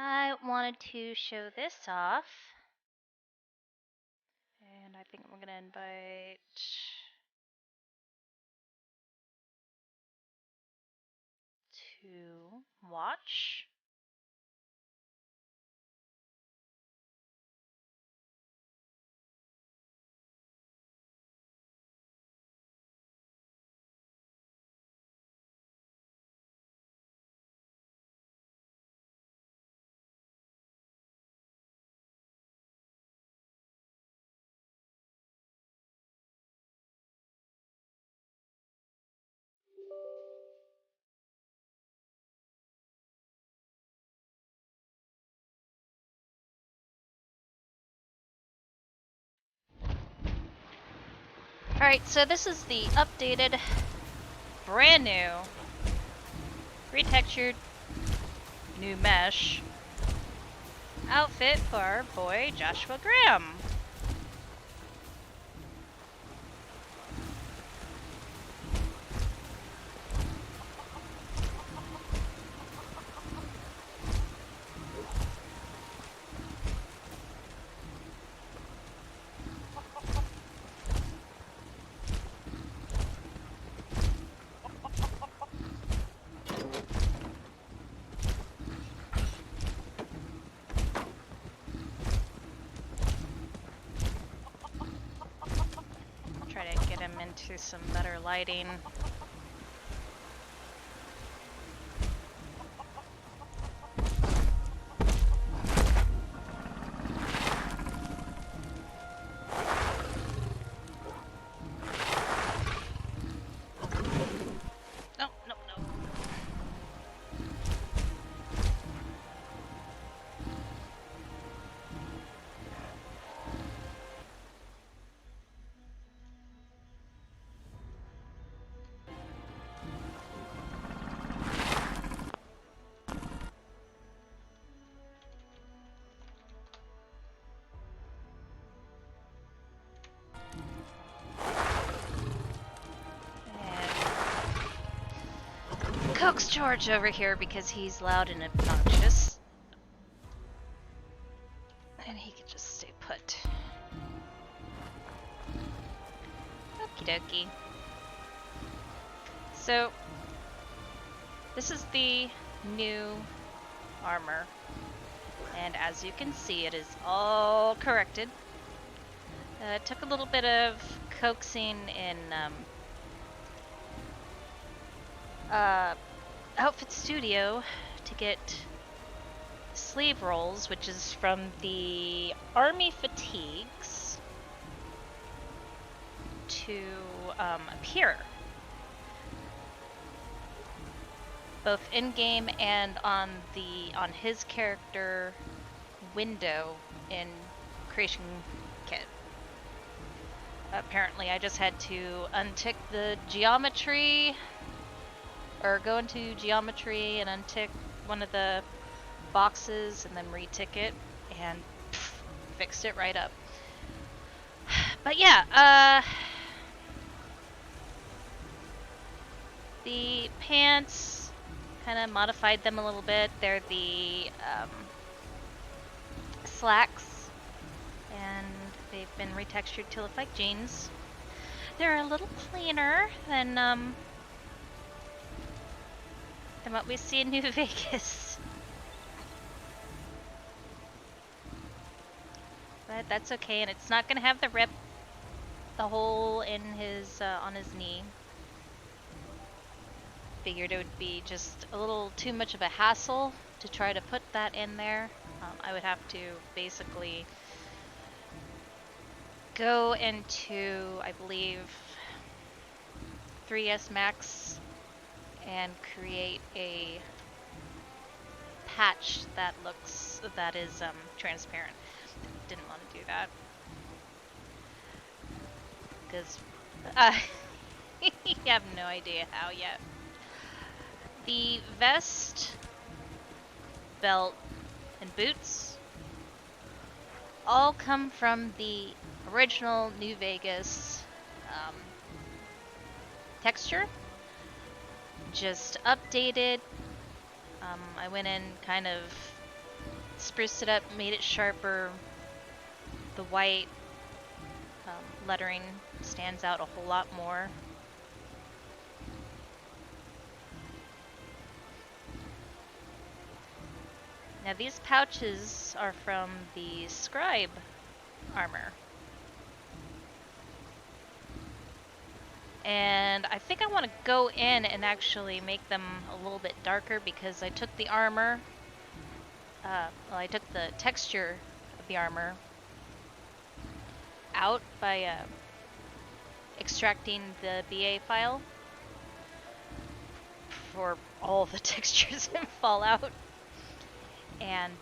I wanted to show this off. And I think I'm going to invite to watch. Alright, so this is the updated, brand new, retextured, new mesh outfit for our boy Joshua Graham. Try to get him into some better lighting. No, no, no. And coax George over here because he's loud and obnoxious. And he could just stay put. Okie dokie. So, this is the new armor. And as you can see, it is all corrected. It took a little bit of coaxing in Outfit Studio to get sleeve rolls, which is from the Army Fatigues, to appear. Both in-game and on his character window in Creation Kit. Apparently I just had to untick the geometry, or go into geometry and untick one of the boxes and then retick it, and fixed it right up. But yeah, the pants, kind of modified them a little bit. They're the slacks, and they've been retextured to look like jeans. They're a little cleaner than what we see in New Vegas. But that's okay, and it's not gonna have the hole in his on his knee. Figured it would be just a little too much of a hassle to try to put that in there. I would have to basically go into, I believe, 3S Max and create a patch that is transparent. Didn't want to do that because you have no idea how yet. The vest, belt, and boots all come from the original New Vegas texture, just updated. I went in kind of spruced it up, made it sharper. The white lettering stands out a whole lot more. Now these pouches are from the scribe armor. And I think I want to go in and actually make them a little bit darker because I took the armor, well, I took the texture of the armor out by extracting the BA file for all the textures in Fallout, and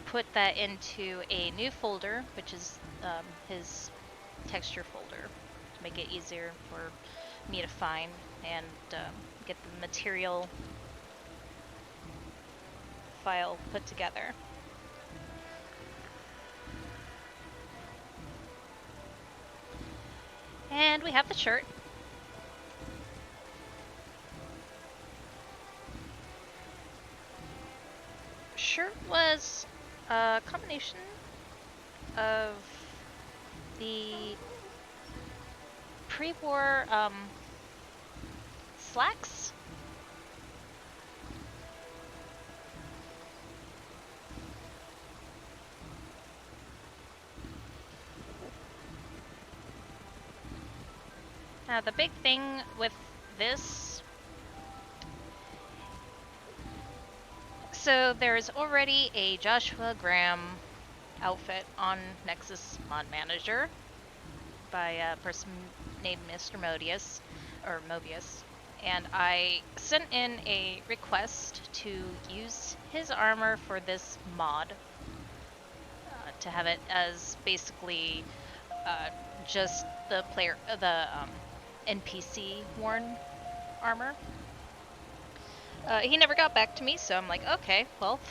put that into a new folder, which is his texture folder, to make it easier for me to find and get the material file put together. And we have the shirt. Shirt was a combination of the pre-war slacks. Now the big thing with this, so there's already a Joshua Graham outfit on Nexus Mod Manager by a person named Mr. Mobius, and I sent in a request to use his armor for this mod, to have it as basically just the NPC worn armor. He never got back to me, so I'm like, okay, well,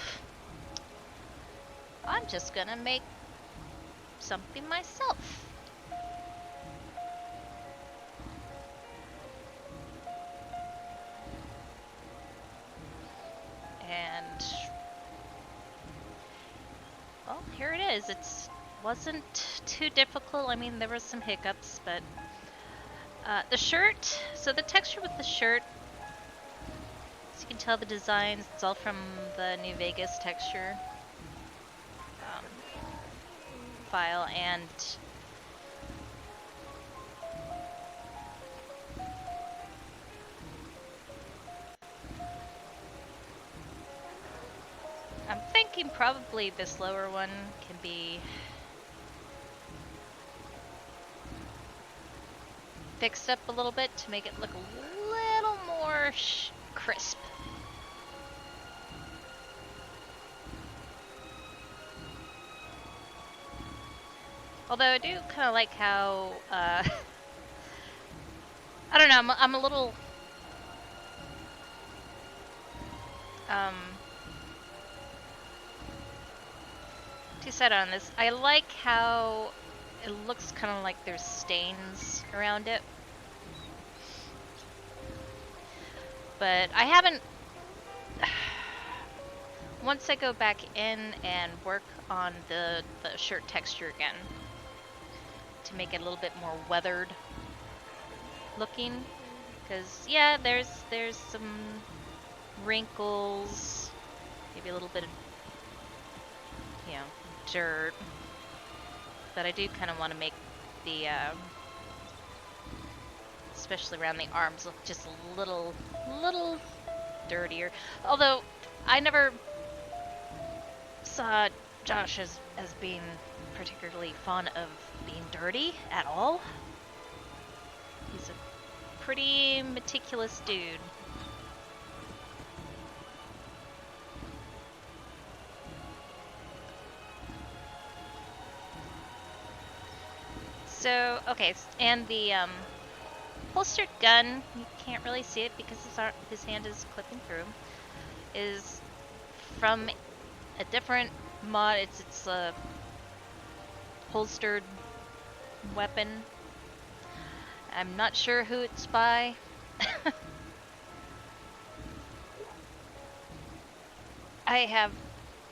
I'm just gonna make something myself. And, well, here it is. It wasn't too difficult. I mean, there were some hiccups, but the shirt, so the texture with the shirt, as you can tell, the designs, it's all from the New Vegas texture file, and I'm thinking probably this lower one can be fixed up a little bit to make it look a little more crisp. Although I do kind of like how, I don't know, I'm a little, two-sided on this. I like how it looks kind of like there's stains around it. But I haven't, once I go back in and work on the shirt texture again, to make it a little bit more weathered looking, because yeah, there's some wrinkles, maybe a little bit of, you know, dirt, but I do kind of want to make the especially around the arms look just a little dirtier. Although I never saw Josh as being particularly fond of being dirty at all. He's a pretty meticulous dude. So, okay, and the holstered gun, you can't really see it because his hand is clipping through, is from a different mod. It's a holstered weapon. I'm not sure who it's by. I have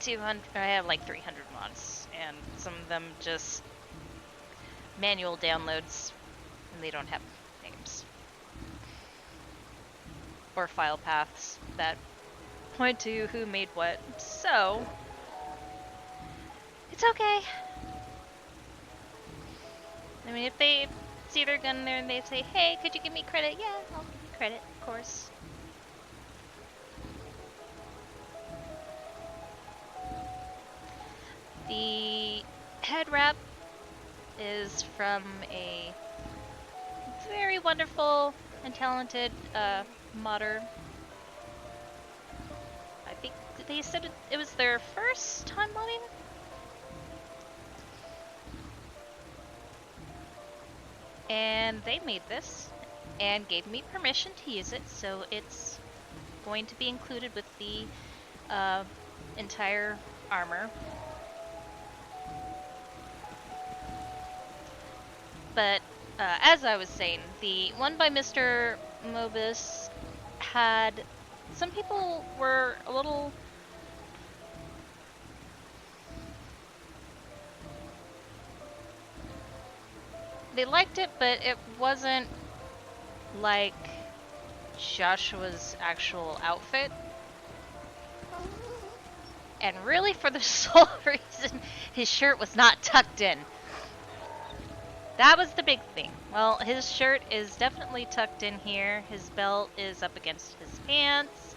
200, I have like 300 mods, and some of them just manual downloads, and they don't have names or file paths that point to who made what. So, it's okay. I mean, if they see their gun there and they say, hey, could you give me credit? Yeah, I'll give you credit, of course. The head wrap is from a very wonderful and talented modder. I think they said it was their first time modding. And they made this and gave me permission to use it, so it's going to be included with the entire armor. But as I was saying, the one by Mr. Mobus had... Some people were a little... They liked it, but it wasn't like Joshua's actual outfit. And really, for the sole reason, his shirt was not tucked in. That was the big thing. Well, his shirt is definitely tucked in here. His belt is up against his pants.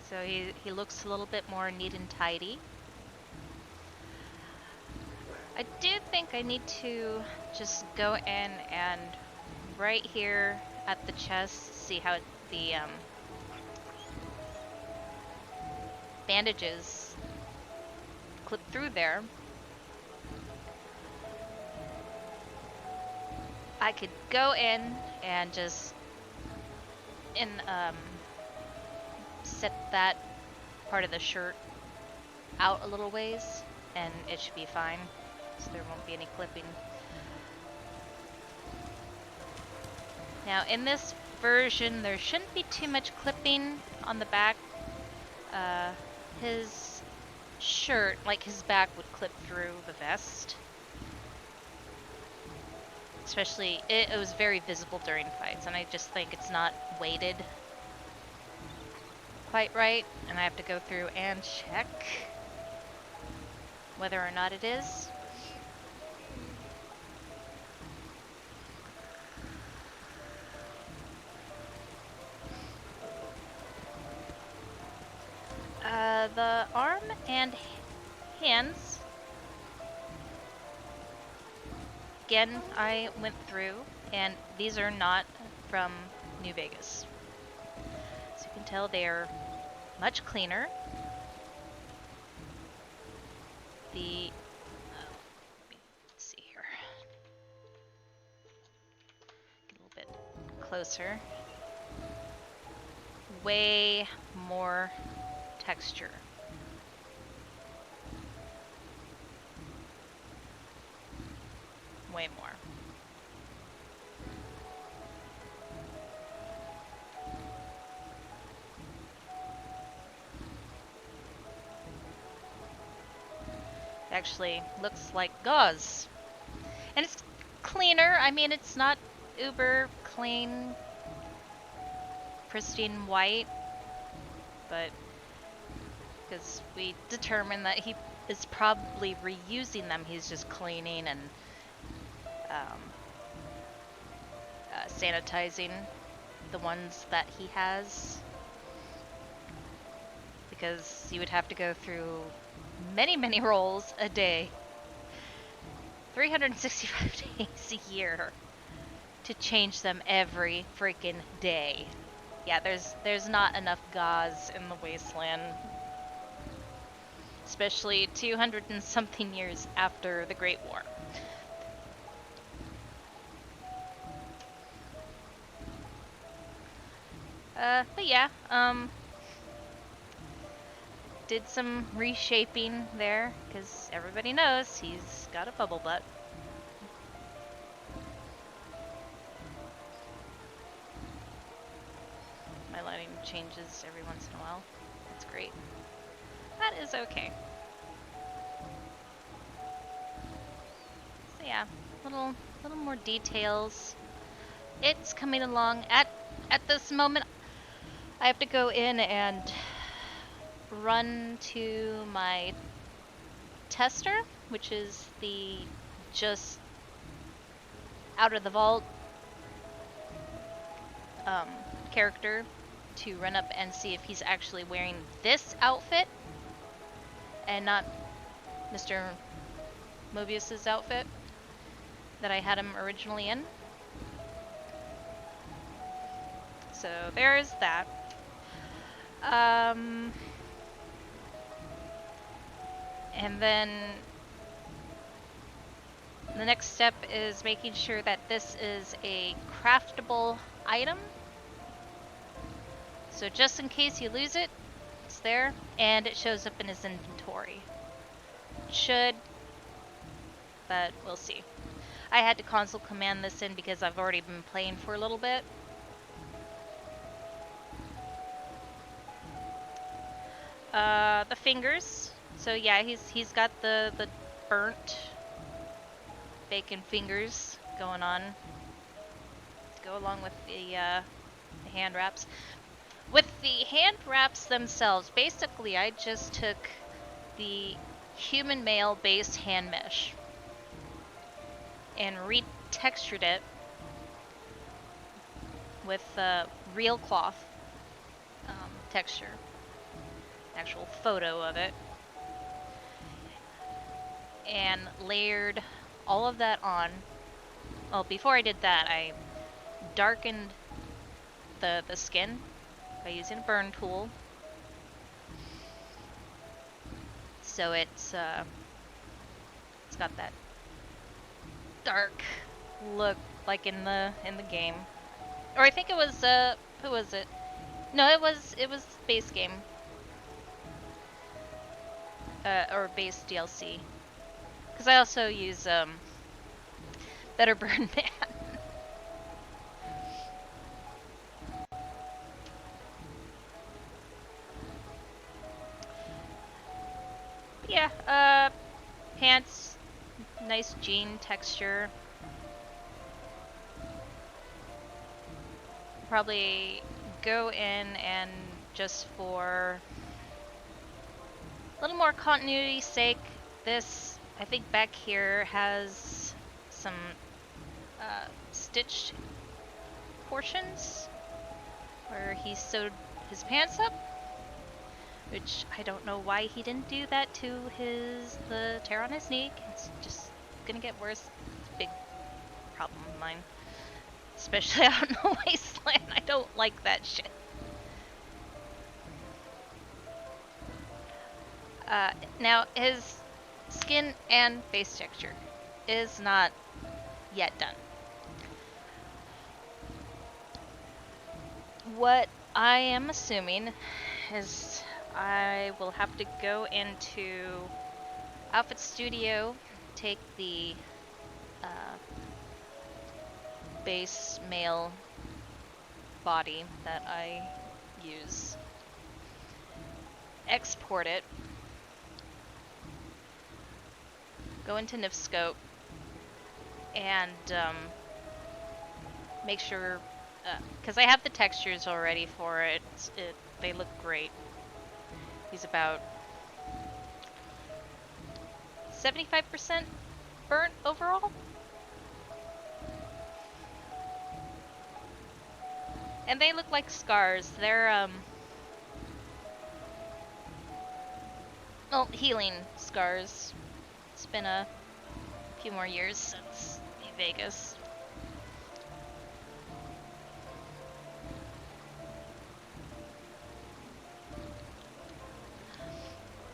So he looks a little bit more neat and tidy. I do think I need to just go in and right here at the chest see how the bandages clip through there. I could go in and just set that part of the shirt out a little ways and it should be fine, so there won't be any clipping. Now in this version there shouldn't be too much clipping on the back. His shirt, like his back, would clip through the vest. Especially, it was very visible during fights, and I just think it's not weighted quite right, and I have to go through and check whether or not it is. The arm and hands, again, I went through, and these are not from New Vegas. So you can tell they're much cleaner. Let's see here. Get a little bit closer. Way more texture. Way more. It actually looks like gauze. And it's cleaner. I mean, it's not uber clean, pristine white, but because we determined that he is probably reusing them, he's just cleaning and sanitizing the ones that he has, because you would have to go through many rolls a day, 365 days a year, to change them every freaking day. Yeah, there's not enough gauze in the wasteland, especially 200 and something years after the Great War. But yeah, did some reshaping there, because everybody knows he's got a bubble butt. changes every once in a while. That's great. That is okay. So yeah, little more details. It's coming along. At this moment, I have to go in and run to my tester, which is the just out of the vault character, to run up and see if he's actually wearing this outfit and not Mr. Mobius's outfit that I had him originally in. So there is that. And then the next step is making sure that this is a craftable item. So just in case you lose it, it's there, and it shows up in his inventory. Should, but we'll see. I had to console command this in because I've already been playing for a little bit. The fingers. So yeah, he's got the burnt bacon fingers going on. Go along with the hand wraps. With the hand wraps themselves, basically I just took the human male based hand mesh and retextured it with real cloth texture. Actual photo of it. And layered all of that on. Well, before I did that, I darkened the skin by using a burn tool. So it's got that dark look like in the game. Or I think it was who was it? No, it was base game. Or base DLC. Because I also use Better Burn Man. Yeah, pants, nice jean texture. Probably go in and just for a little more continuity's sake, this, I think back here has some stitched portions where he sewed his pants up, which I don't know why he didn't do that to the tear on his knee. It's just gonna get worse. It's a big problem of mine, especially out in the wasteland. I don't like that shit. Now, his skin and face texture is not yet done. What I am assuming is I will have to go into Outfit Studio, take the base male body that I use, export it, go into Nifscope, and make sure, because I have the textures already for it, they look great. He's about 75% burnt overall. And they look like scars. They're, well, healing scars. It's been a few more years since Vegas.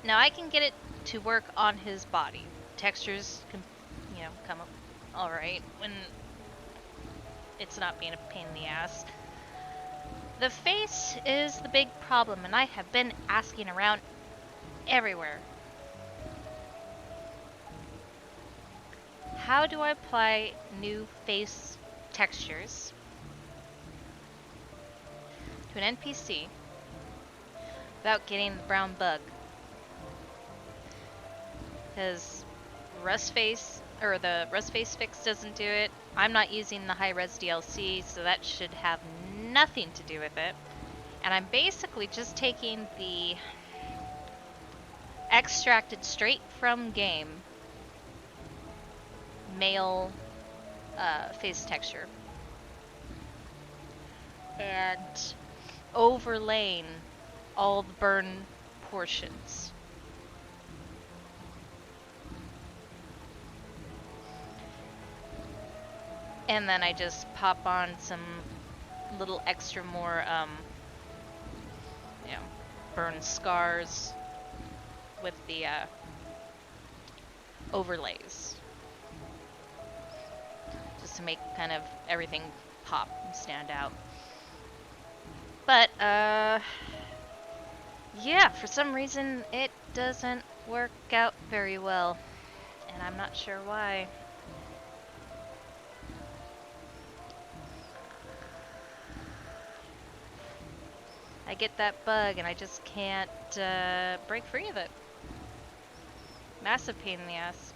Now I can get it to work on his body. Textures can, come up alright when it's not being a pain in the ass. The face is the big problem, and I have been asking around everywhere. How do I apply new face textures to an NPC without getting the brown bug. Because the rust face fix doesn't do it. I'm not using the high res DLC, so that should have nothing to do with it. And I'm basically just taking the extracted straight from game male face texture and overlaying all the burn portions. And then I just pop on some little extra more, burn scars with the overlays. Just to make kind of everything pop and stand out. But, yeah, for some reason it doesn't work out very well. And I'm not sure why. I get that bug and I just can't break free of it. Massive pain in the ass.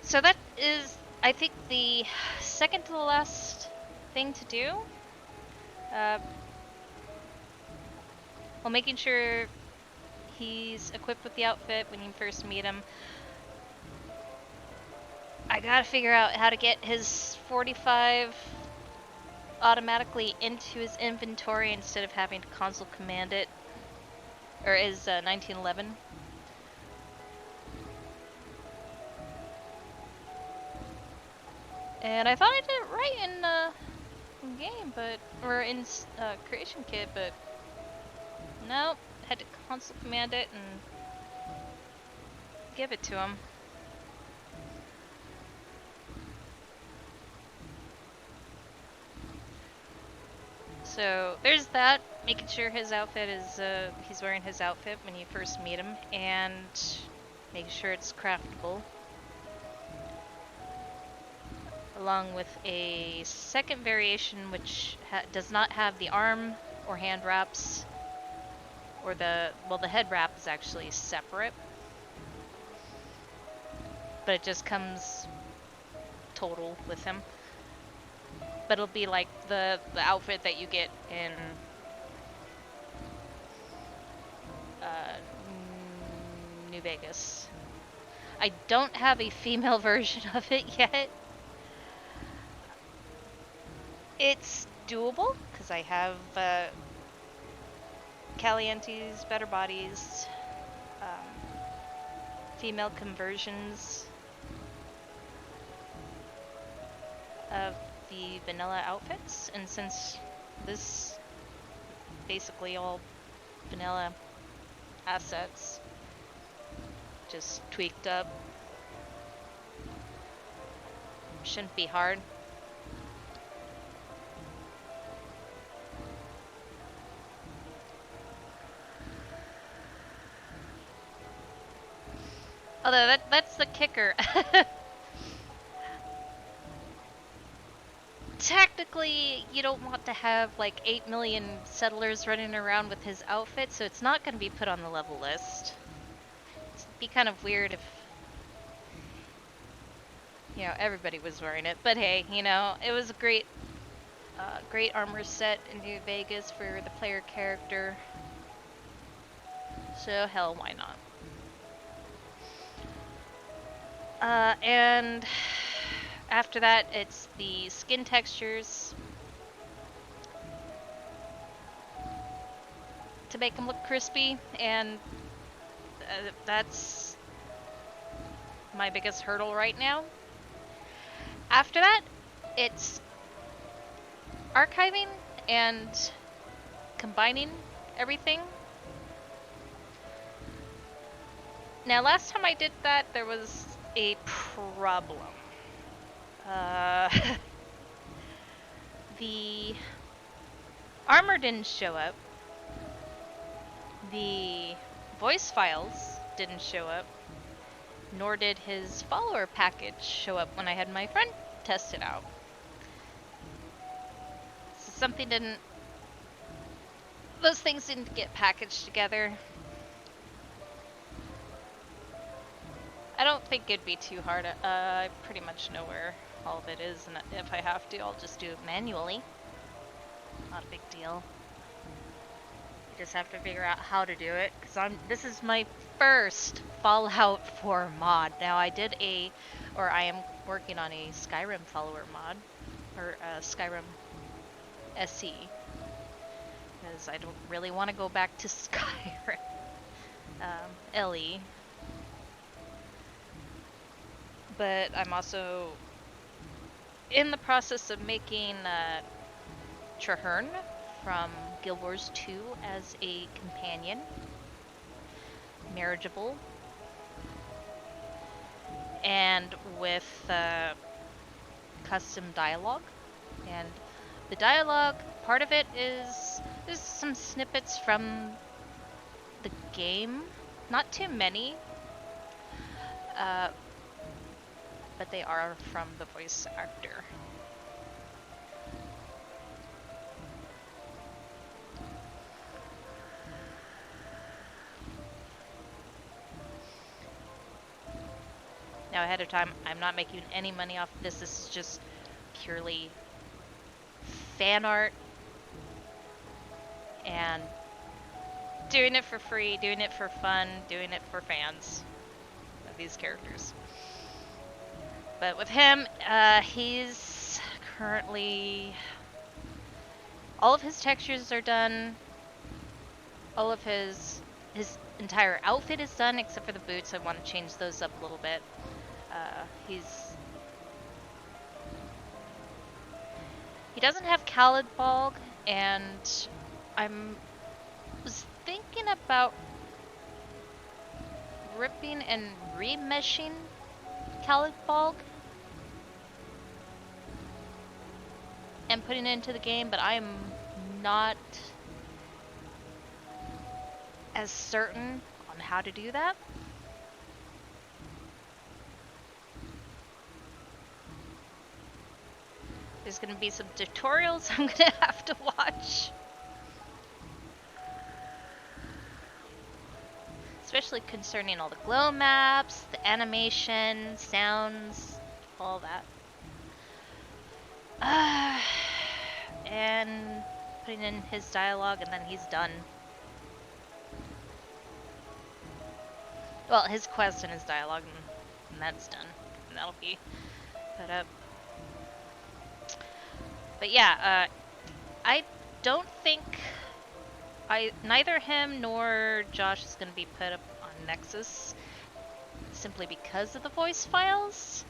So that is, I think, the second to the last thing to do. Well, making sure he's equipped with the outfit when you first meet him. I gotta figure out how to get his 45 automatically into his inventory instead of having to console command it. Or his 1911. And I thought I did it right in game, or in creation kit, but nope. Had to console command it and give it to him. So there's that, making sure his outfit is, he's wearing his outfit when you first meet him, and make sure it's craftable. Along with a second variation which does not have the arm or hand wraps, or the head wrap is actually separate. But it just comes total with him. But it'll be like the outfit that you get in New Vegas. I don't have a female version of it yet. It's doable, because I have Caliente's Better Bodies, female conversions of the vanilla outfits, and since this basically all vanilla assets, just tweaked up, shouldn't be hard. Although that's the kicker. Technically, you don't want to have like 8 million settlers running around with his outfit, so it's not going to be put on the level list. It'd be kind of weird if, everybody was wearing it. But hey, it was a great armor set in New Vegas for the player character. So hell, why not? And after that, it's the skin textures to make them look crispy, and that's my biggest hurdle right now. After that, it's archiving and combining everything. Now, last time I did that, there was a problem. The armor didn't show up. The voice files didn't show up. nor did his follower package show up when I had my friend test it out. So something didn't... Those things didn't get packaged together. I don't think it'd be too hard. I pretty much know where all of it is, and if I have to, I'll just do it manually. Not a big deal. I just have to figure out how to do it, because this is my first Fallout 4 mod. Now I am working on a Skyrim follower mod, or Skyrim SE, because I don't really want to go back to Skyrim LE. But I'm also in the process of making Traherne from Guild Wars 2 as a companion, marriageable, and with custom dialogue. And the dialogue, part of it is there's some snippets from the game, not too many, but they are from the voice actor. Now, ahead of time, I'm not making any money off of this. This is just purely fan art and doing it for free, doing it for fun, doing it for fans of these characters. But with him, he's currently... all of his textures are done. All of his entire outfit is done, except for the boots. I want to change those up a little bit. He doesn't have Calidbog, and was thinking about ripping and remeshing Calidbog and putting it into the game, but I am not as certain on how to do that. There's gonna be some tutorials I'm gonna have to watch. Especially concerning all the glow maps, the animation, sounds, all that. And putting in his dialogue, and then he's done. Well, his quest and his dialogue, and that's done. And that'll be put up. But yeah, I don't think neither him nor Josh is going to be put up on Nexus simply because of the voice files.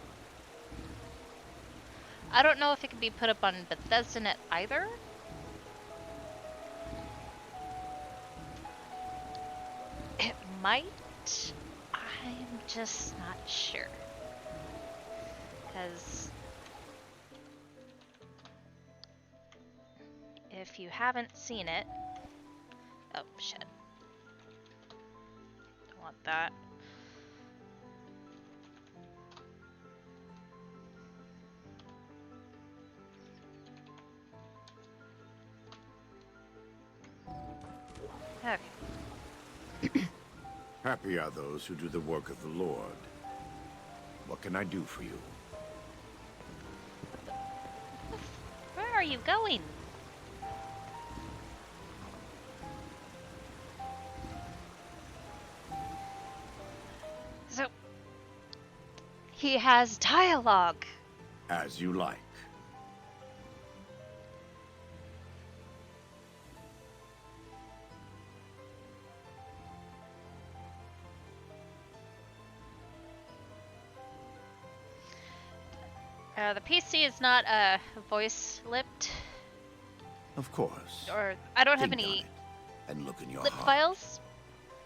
I don't know if it can be put up on BethesdaNet either. It might. I'm just not sure. Because if you haven't seen it... Oh, shit. Don't want that. Okay. Happy are those who do the work of the Lord. What can I do for you? Where are you going? So, he has dialogue. As you like. The PC is not voice-lipped. Of course. Or, I don't have Think on any it, and look in your lip heart. files.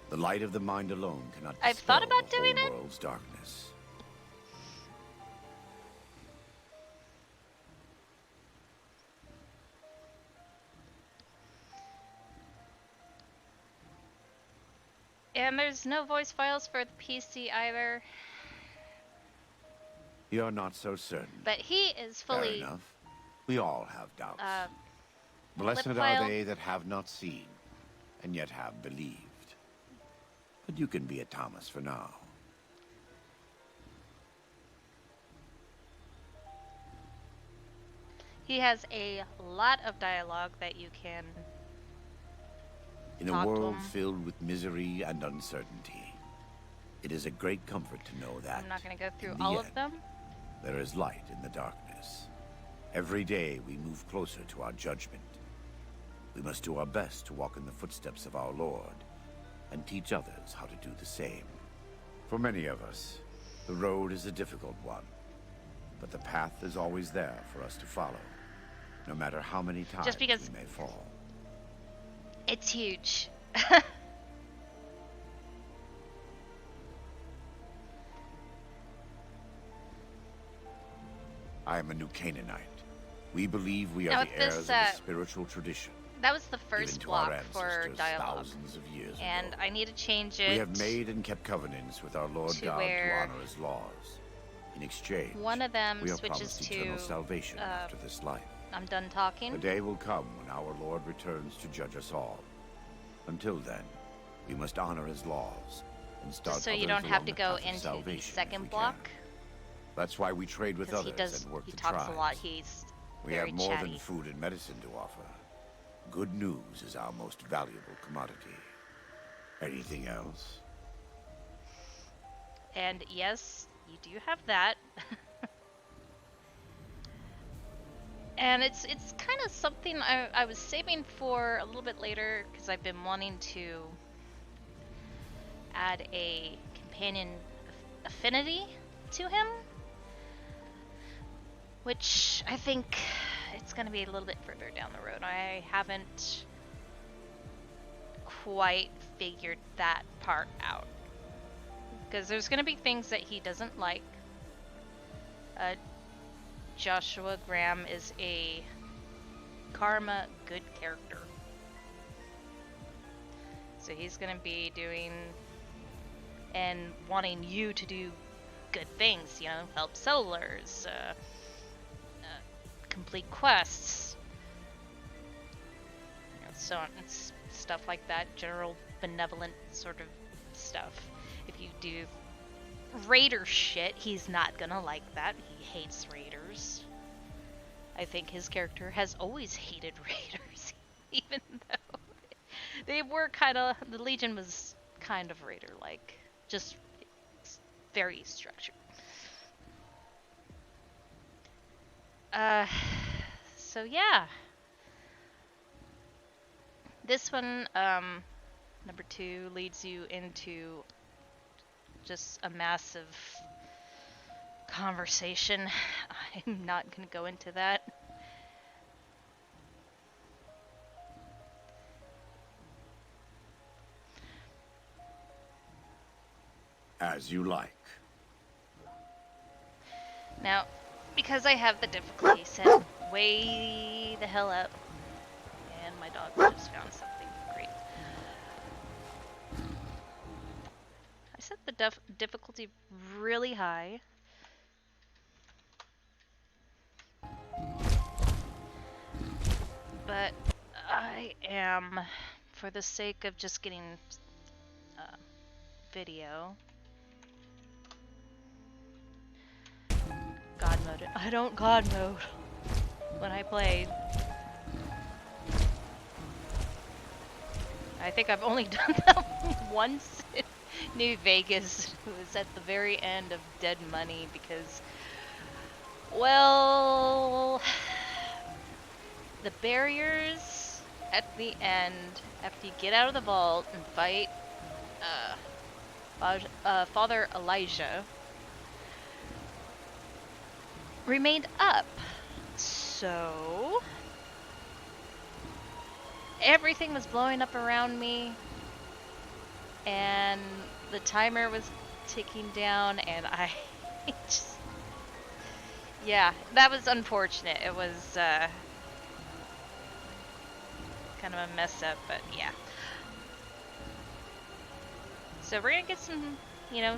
The light of the mind alone cannot I've thought dispel about the doing whole it. world's darkness. And there's no voice files for the PC either. You're not so certain. But he is Fair fully enough. We all have doubts. Blessed are lip-file. they that have not seen, and yet have believed. But you can be a Thomas for now. He has a lot of dialogue that you can In a talk to world him. filled with misery and uncertainty, it is a great comfort to know that I'm not going to go through in the all of end, them. there is light in the darkness. Every day we move closer to our judgment. We must do our best to walk in the footsteps of our Lord and teach others how to do the same. For many of us, the road is a difficult one, but the path is always there for us to follow, no matter how many times Just because we may fall. it's huge. I am a new Canaanite. We believe we Now are the with this, heirs of a spiritual tradition That was the given first to our block for ancestors dialogue. thousands of years And ago. I need to change it. We have made and kept covenants with our Lord to God where to honor his laws. In exchange, one of them we are switches promised to, eternal salvation after this life. I'm done talking. A day will come when our Lord returns to judge us all. Until then, we must honor his laws and start Just so you others don't have along to the go path of into the salvation if we second can. block. That's why we trade with Because others and work he the talks tribes. a lot. He's We very have more chatty. than food and medicine to offer. Good news is our most valuable commodity. Anything else? And yes, you do have that. And it's kind of something I was saving for a little bit later because I've been wanting to add a companion affinity to him, which I think it's going to be a little bit further down the road. I haven't quite figured that part out because there's going to be things that he doesn't like. Joshua Graham is a karma good character. So he's going to be doing and wanting you to do good things, you know, help settlers, complete quests, you know, so on, stuff like that, general benevolent sort of stuff. If you do raider shit, he's not gonna like that. He hates raiders. I think his character has always hated raiders, even though they were the Legion was kind of raider-like, just very structured. So yeah. This one, number 2, leads you into just a massive conversation. I'm not going to go into that. As you like. Now, because I have the difficulty set way the hell up, and my dog just found something great. I set the difficulty really high. But I am, for the sake of just getting video, God mode it. I don't God mode when I play. I think I've only done that once in New Vegas. It was at the very end of Dead Money because, well, the barriers at the end, after you get out of the vault and fight Father Elijah, remained up. So everything was blowing up around me, and the timer was ticking down, and I just, yeah, that was unfortunate. It was kind of a mess up, but yeah. So we're gonna get some, you know,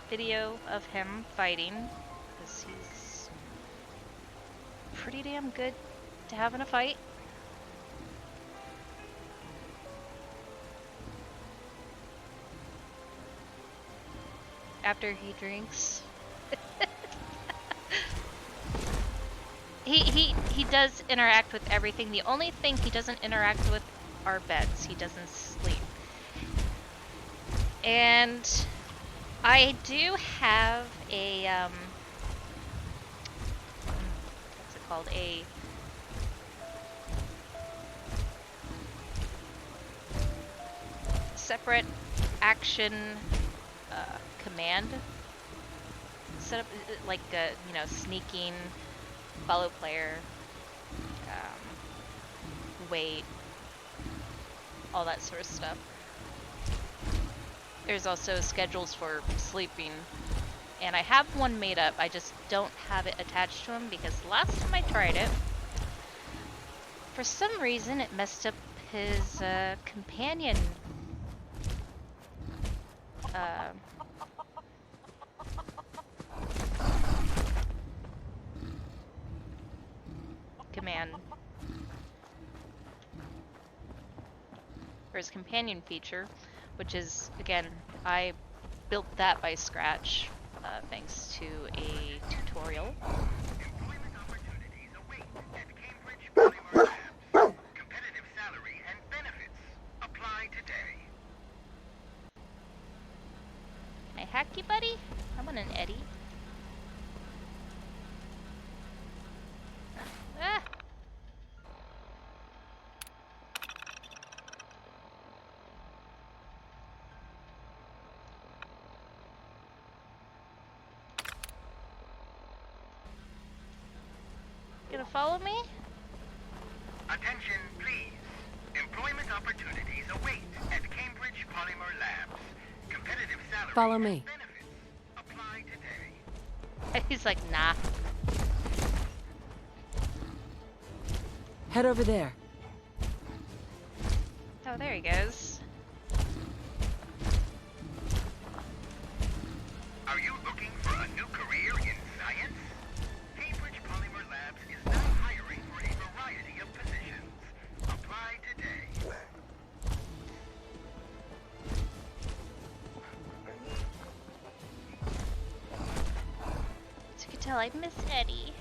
video of him fighting. because he's pretty damn good to have in a fight. After he drinks. He does interact with everything. The only thing he doesn't interact with are beds. He doesn't sleep. And I do have a what's it called? A separate action command set up, like you know, sneaking, follow player, wait, all that sort of stuff. There's also schedules for sleeping, and I have one made up. I just don't have it attached to him because last time I tried it, for some reason it messed up his companion command, or his companion feature, which is, again, I built that by scratch thanks to a tutorial. Employment opportunities await at Cambridge Polymer Labs. Competitive salary and benefits. Apply today. Can I hack you, buddy? I want an Eddie. Ah! Gonna follow me? Attention, please. Employment opportunities await at Cambridge Polymer Labs. Competitive salary Follow and me. benefits. Apply today. He's like, nah. Head over there. Oh, there he goes. Are you looking for a new career in science? Cambridge Polymer Labs is now hiring for a variety of positions. Apply today. As you can tell, I miss Eddie.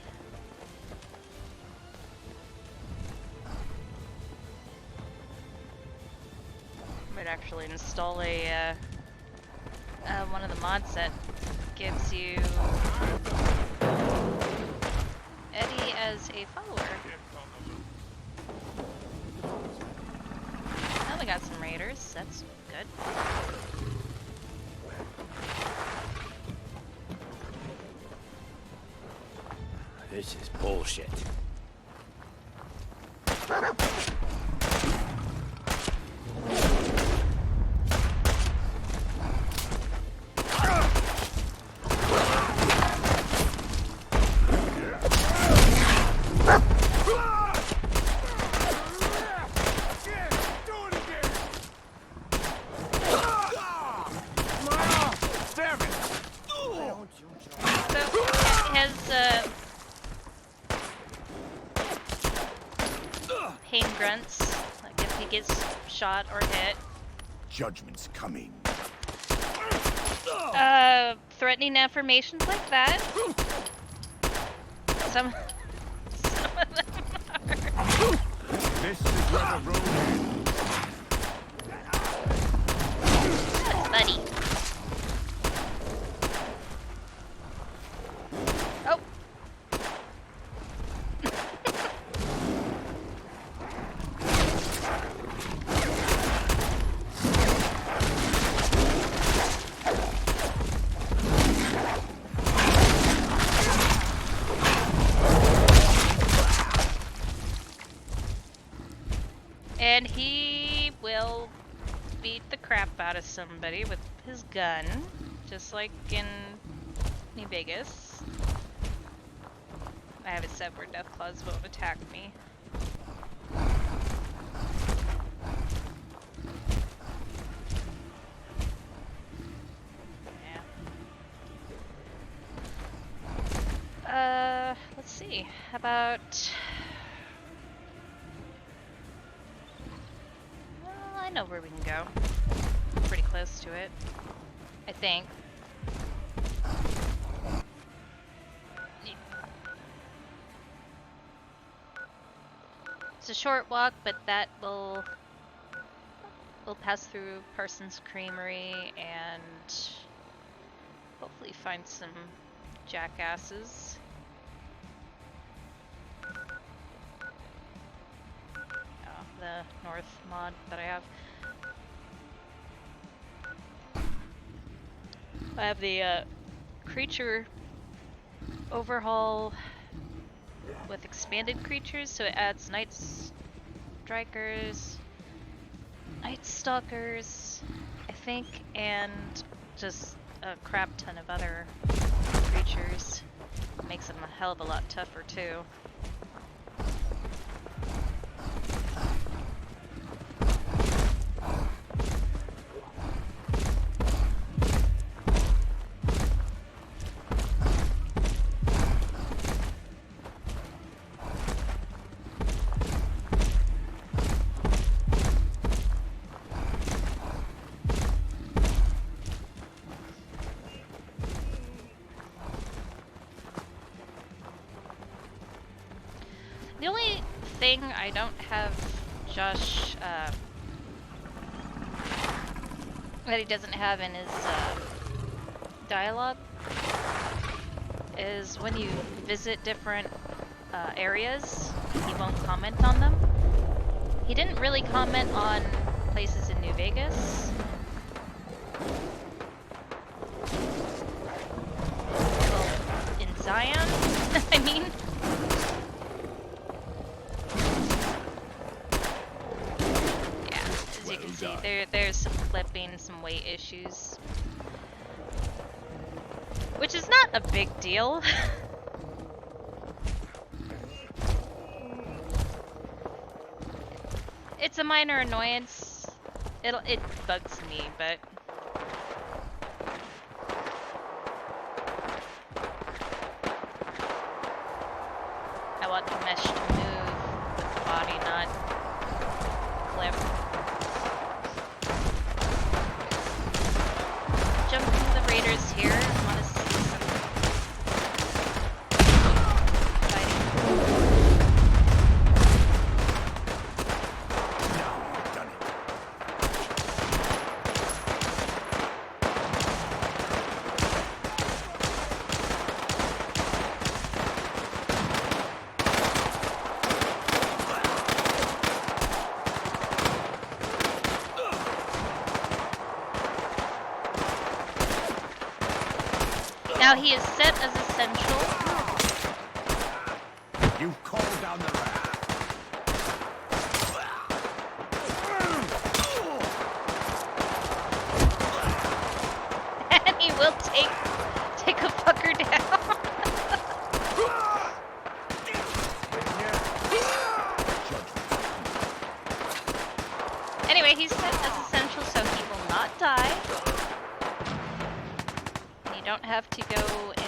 Might actually install a one of the mods that gives you Eddie as a follower. Now we got some raiders. That's good. This is bullshit. Pain grunts, like if he gets shot or hit. Judgment's coming. Threatening affirmations like that. Some of them are. This is where the road ends. Yes, buddy. Oh. And he will beat the crap out of somebody with his gun, just like in New Vegas. I have it set where death claws won't attack me. Yeah. Alrighty, how about... Well, I know where we can go. Pretty close to it, I think. It's a short walk, but that will... We'll pass through Parsons Creamery and hopefully find some jackasses. The north mod that I have. I have the creature overhaul with expanded creatures, so it adds Night Strikers, Night Stalkers, I think, and just a crap ton of other creatures. Makes them a hell of a lot tougher too. The only thing I don't have Josh, that he doesn't have in his dialogue is when you visit different areas, he won't comment on them. He didn't really comment on places in New Vegas. Well, in Zion, I mean. There's some clipping, some weight issues. Which is not a big deal. It's a minor annoyance. It bugs me, but... I want the mesh to move with the body, not clip. Jumping the raiders here. I want to see some fighting. Now you've done it. Now he is set as essential. You called down the wrath. And he will take a fucker down. Anyway, he's set as essential, so he will not die. And you don't have to go into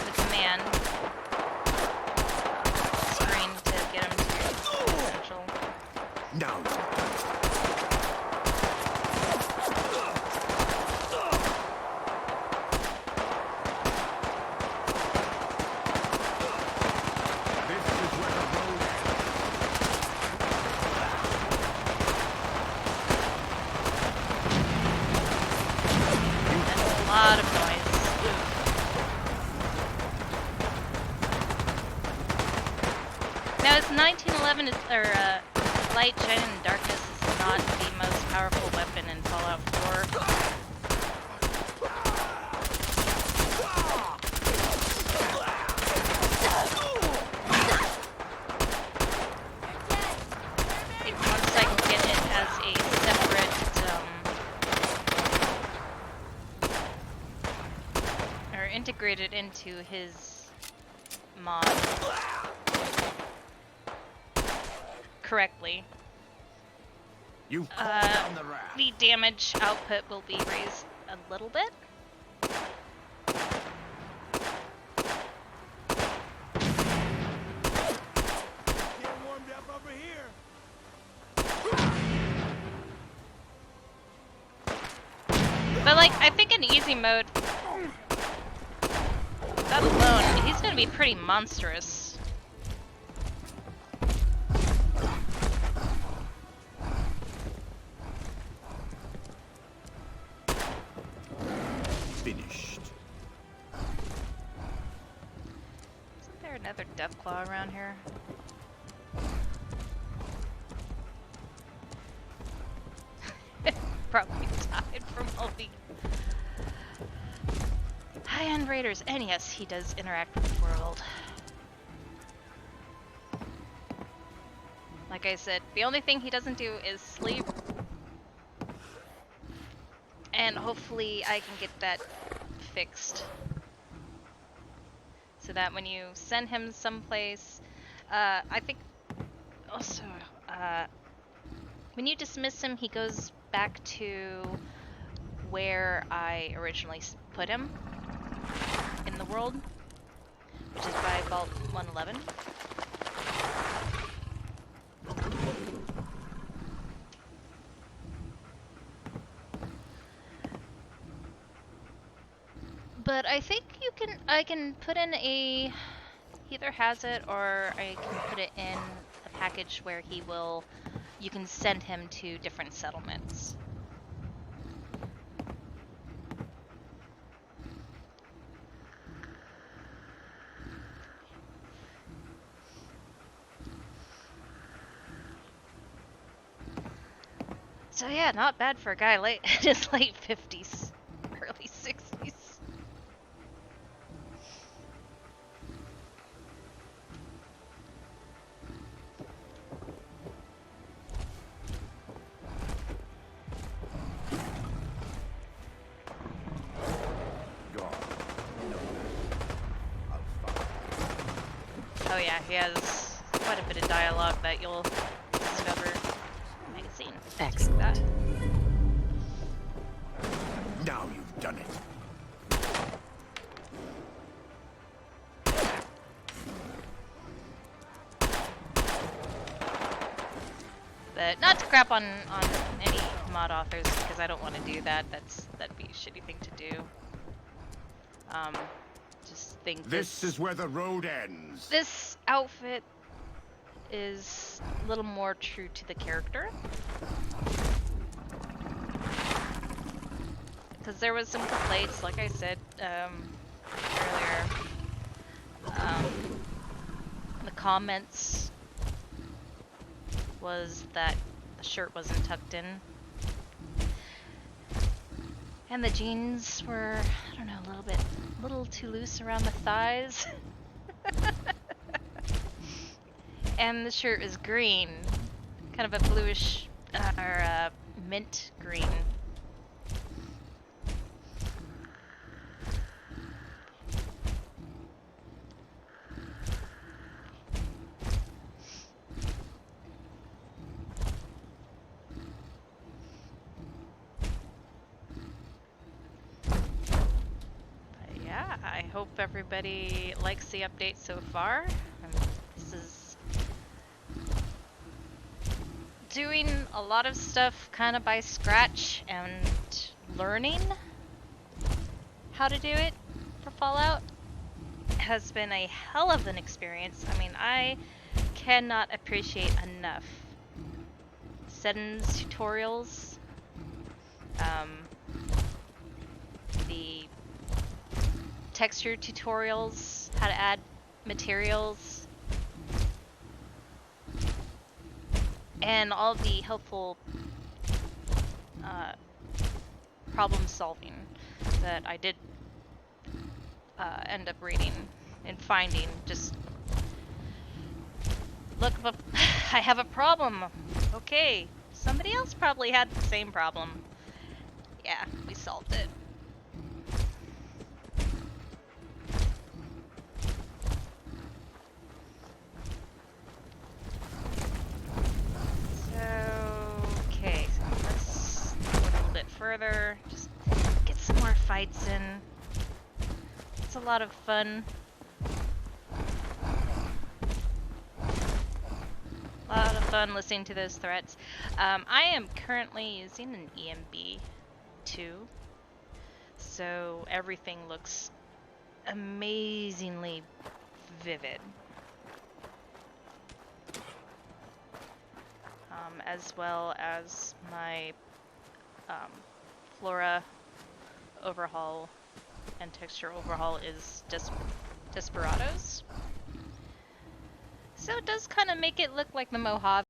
the command screen to get him to essential. Now you've done it. This is where the road ends. That's a lot of noise. Now, is 1911 Light, Shine, and Darkness is not the most powerful weapon in Fallout 4. I think once I can get it as a separate, or integrated into his mod correctly, You called down the wrath. the damage output will be raised a little bit. like, I think in easy mode, that alone, he's gonna be pretty monstrous. Finished. Isn't there another Deathclaw around here? Probably died from all the high-end raiders. And yes, he does interact with the world. Like I said, the only thing he doesn't do is sleep. And hopefully I can get that fixed. So that when you send him someplace, I think also, when you dismiss him, he goes back to where I originally put him in the world, which is by Vault 111. But I think I can put in he either has it or I can put it in a package where you can send him to different settlements. So yeah, not bad for a guy in his late 50s, early 60s. Oh yeah, he has quite a bit of dialogue that you'll discover in the magazine. Excellent. That. Now you've done it. But not to crap on any mod authors because I don't want to do that. That'd be a shitty thing to do. Just think This is where the road ends. this outfit is a little more true to the character. Because there was some complaints, like I said earlier. The comments was that the shirt wasn't tucked in. And the jeans were, I don't know, a little too loose around the thighs. And the shirt was green, kind of a bluish or mint green. I hope everybody likes the update so far. This is doing a lot of stuff kind of by scratch and learning how to do it for Fallout has been a hell of an experience. I mean, I cannot appreciate enough Seddon's tutorials, the texture tutorials, how to add materials, and all the helpful problem solving that I did end up reading and finding. Just look, I have a problem. Okay, somebody else probably had the same problem. Yeah, we solved it. Okay, so let's go a little bit further. Just get some more fights in. It's a lot of fun. A lot of fun listening to those threats. I am currently using an EMB 2 So everything looks amazingly vivid. As well as my flora overhaul and texture overhaul is Desperados. So it does kind of make it look like the Mojave